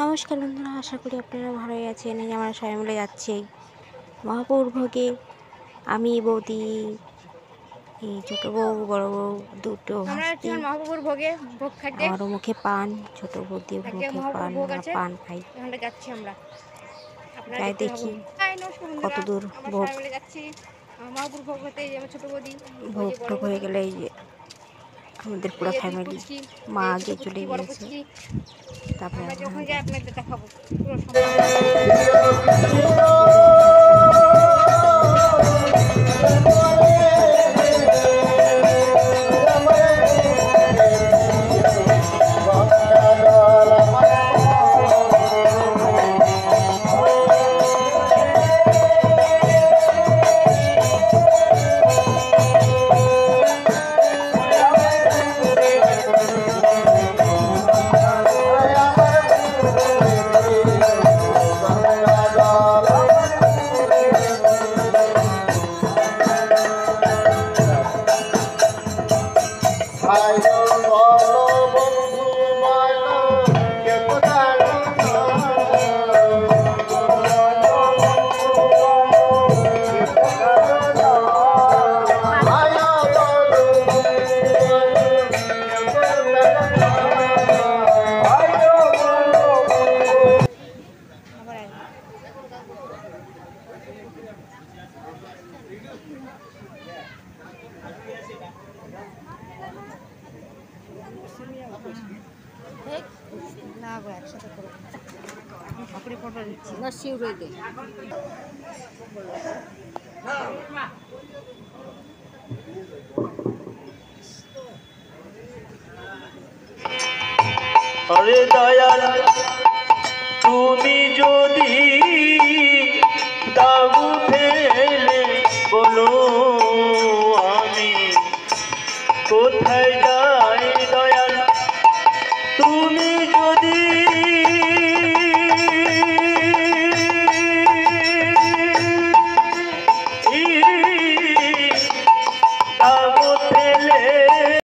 নমস্কার বন্ধুরা, আশা করি আপনারা ভালোই আছেন। এই যে আমরা সবাই মিলে যাচ্ছি মহাপ্রভুর ভোগে। আমি, বৌদি, এই ছোটো বউ, বড় বউ, দুটো ভাস্তি। মহাপ্রভুর ভোগে ভোগ খাইতে আমারও মুখে পান, ছোট বৌদির মুখে পান, ভোগ আমরা আছে, পান খাই। এখানে যাচ্ছি আমরা, আপনারা যাই দেখতে দেখি কত দূর আমরা ভোগ। সবাই মিলে যাচ্ছি মহাপ্রভুর ভোগ হতে। এই যে আমার ছোট বৌদি, ভোগ টোগ হয়ে গেলে এই যে আমাদের পুরো ফ্যামিলি, মা আগে চলে বড় গিয়েছে, পুচকি, তারপরে আমরা যখন আমরা যাই যাচ্ছি। আপনাদের দেখাবো পুরো একসাথে করবো ঠাকুরের ফটো দিচ্ছি না, শিউরে দে। আরে দয়াল তুমি যদি দাও